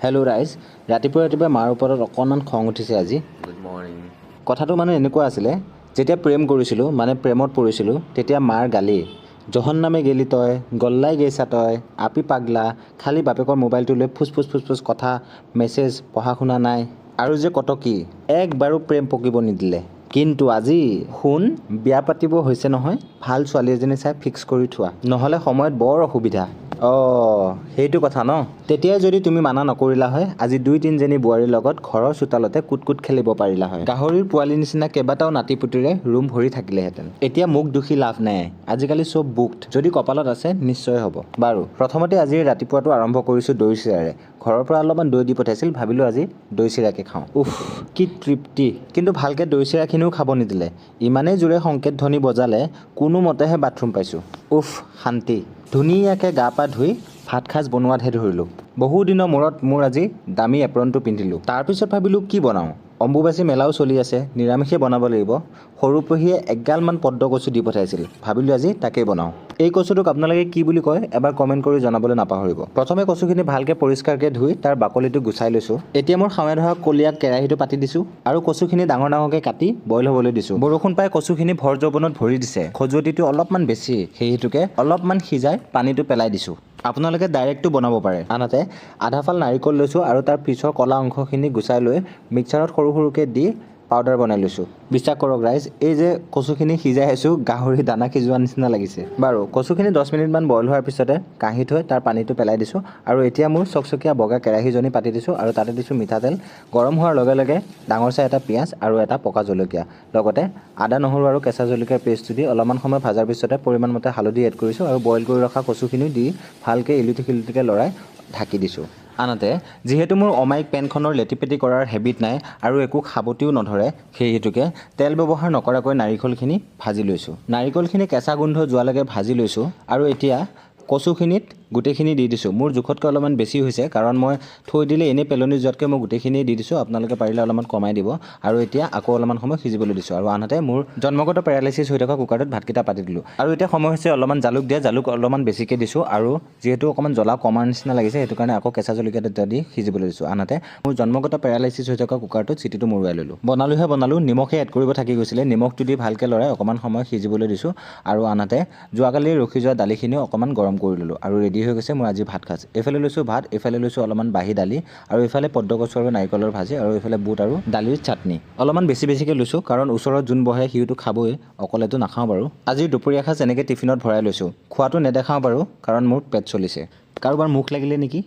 Hello' ৰাইজ, ৰাতিপুৱা মাৰ ওপৰত অকণমান খং উঠিছে আজি। Good morning. কথাটো মানে এনেকুৱা আছিলে, যেতিয়া প্ৰেম কৰিছিলোঁ মানে প্ৰেমত পৰিছিলোঁ তেতিয়া মাৰ গালি, জহন নামে গেলি তই, গল্লাই গেইছা তই, আপি পাগলা, খালী বাপেকৰ মোবাইলটো লৈ ফুচ কথা, মেছেজ, পঢ়া শুনা নাই আৰু যে কত কি, একবাৰো প্ৰেম পকিব নিদিলে। কিন্তু আজি শুন, বিয়া পাতিব হৈছে নহয়, ভাল ছোৱালী এজনী চাই ফিক্স কৰি থোৱা, নহ'লে সময়ত বৰ অসুবিধা। সেইটো কথা ন। তেতিয়াই যদি তুমি মানা নকৰিলা হয়, আজি 2-3জনী বোৱাৰীৰ লগত ঘৰৰ চোতালতে কুট খেলিব পাৰিলা হয়। গাহৰিৰ পোৱালিৰ নিচিনা কেইবাটাও নাতিপুতিৰে ৰুম ভৰি থাকিলেহেঁতেন। এতিয়া মোক দুখী লাভ নাই, আজিকালি চব বুকড, যদি কপালত আছে নিশ্চয় হ'ব। বাৰু, প্ৰথমতে আজি ৰাতিপুৱাটো আৰম্ভ কৰিছোঁ দৈ চিৰাৰে। ঘৰৰ পৰা অলপমান দৈ দি পঠাইছিল, ভাবিলোঁ আজি দৈ চিৰাকে খাওঁ। উফ, কি তৃপ্তি। কিন্তু ভালকৈ দৈ চিৰাখিনিও খাব নিদিলে, ইমানেই জোৰে সংকেত ধ্বনি বজালে কোনোমতেহে বাথৰুম পাইছোঁ। উফ, শান্তি। ধুনীয়াকৈ গা পা ধুই ভাত সাজ বনোৱাতহে ধৰিলোঁ। বহুদিনৰ মূৰত মোৰ আজি দামী এপ্ৰনটো পিন্ধিলোঁ। তাৰপিছত ভাবিলোঁ কি বনাওঁ, অম্বুবাচী মেলাও চলি আছে, নিৰামিষেই বনাব লাগিব। সৰু পেহীয়ে এগালমান পদ্ম কচু দি পঠাইছিল, ভাবিলোঁ আজি তাকেই বনাওঁ। এই কচুটোক আপোনালোকে কি বুলি কয় এবাৰ কমেণ্ট কৰি জনাবলৈ নাপাহৰিব। প্ৰথমে কচুখিনি ভালকৈ পৰিষ্কাৰকৈ ধুই তাৰ বাকলিটো গুচাই লৈছোঁ। এতিয়া মোৰ খাৱে ধৰা কলীয়াত কেৰাহীটো পাতি দিছোঁ আৰু কচুখিনি ডাঙৰকৈ কাটি বইল হ'বলৈ দিছোঁ। বৰষুণ পাই কচুখিনি ভৰ যৌৱনত ভৰি দিছে, খজুৱতিটো অলপমান বেছি, সেইহেতুকে অলপমান সিজাই পানীটো পেলাই দিছোঁ। আপোনালোকে ডাইৰেক্টটো বনাব পাৰে। আনহাতে আধাফাল নাৰিকল লৈছোঁ আৰু তাৰ পিছৰ কলা অংশখিনি গুচাই লৈ মিক্সাৰত সৰুকৈ দি পাউডাৰ বনাই লৈছোঁ। বিশ্বাস কৰক ৰাইজ, এই যে কচুখিনি সিজাই আছোঁ গাহৰি দানা সিজোৱা নিচিনা লাগিছে। বাৰু, কচুখিনি 10 মিনিটমান বইল হোৱাৰ পিছতে কাঢ়ি থৈ তাৰ পানীটো পেলাই দিছোঁ আৰু এতিয়া মোৰ চকচকীয়া বগা কেৰাহীজনী পাতি দিছোঁ আৰু তাতে দিছোঁ মিঠাতেল। গৰম হোৱাৰ লগে লগে ডাঙৰ চাই এটা পিঁয়াজ আৰু এটা পকা জলকীয়া, লগতে আদা নহৰু আৰু কেঁচা জলকীয়াৰ পেষ্টটো দি অলপমান সময় ভাজাৰ পিছতে পৰিমাণ মতে হালধি এড কৰিছোঁ আৰু বইল কৰি ৰখা কচুখিনি দি ভালকৈ ইলুটি-শিলুটিকৈ লৰাই ঢাকি দিছোঁ। আনহাতে যিহেতু মোৰ অমায়িক পেনখনৰ লেটিপেটি কৰাৰ হেবিট নাই আৰু একো খাবতিও নধৰে, সেই হেতুকে তেল ব্যৱহাৰ নকৰাকৈ নাৰিকলখিনি ভাজি লৈছোঁ। নাৰিকলখিনি কেঁচা গোন্ধ যোৱালৈকে ভাজি লৈছোঁ আৰু এতিয়া কচুখিনিত গোটেইখিনি দি দিছোঁ। মোৰ জোখতকৈ অলপমান বেছি হৈছে, কাৰণ মই থৈ দিলে এনেই পেলনি যোৱাতকৈ মই গোটেইখিনি দি দিছোঁ। আপোনালোকে পাৰিলে অলপমান কমাই দিব আৰু এতিয়া আকৌ অলপমান সময় সিজিবলৈ দিছোঁ। আৰু আনহাতে মোৰ জন্মগত পেৰালাইচিছ হৈ থকা কুকাৰটোত ভাতকেইটা পাতি দিলোঁ আৰু এতিয়া সময় হৈছে অলপমান জালুক দিয়া, জালুক অলপমান বেছিকৈ দিছোঁ আৰু যিহেতু অকণমান জ্বলা কমাৰ নিচিনা লাগিছে সেইটো কাৰণে আকৌ কেঁচা জলকীয়া দুটা দি সিজিবলৈ দিছোঁ। আনহাতে মোৰ জন্মগত পেৰালাইচিছ হৈ থকা কুকাৰটোত চিটিটো মৰুৱাই ল'লোঁ। বনালোঁ, নিমখে এড কৰিব থাকি গৈছিলে, নিমখটো দি ভালকৈ লৰাই অকণমান সময় সিজিবলৈ দিছোঁ আৰু আনহাতে যোৱাকালি ৰখি যোৱা দালিখিনিও অকণমান গৰম কৰি ল'লোঁ আৰু ৰেডি হৈ গৈছে মোৰ আজি ভাত সাজ। এইফালে লৈছোঁ ভাত, এইফালে লৈছোঁ অলপমান বাহি দালি আৰু এইফালে পদ্ম কচু আৰু নাৰিকলৰ ভাজি আৰু এইফালে বুট আৰু দালিৰ চাটনি। অলপমান বেছিকৈ লৈছোঁ কাৰণ ওচৰত যোন বহে সিওতো খাবই, অকলেতো নাখাওঁ বাৰু। আজিৰ দুপৰীয়া সাজ এনেকৈ টিফিনত ভৰাই লৈছোঁ। খোৱাটো নেদেখাওঁ বাৰু কাৰণ মোৰ পেট চলিছে। কাৰোবাৰ মুখ লাগিলে নেকি?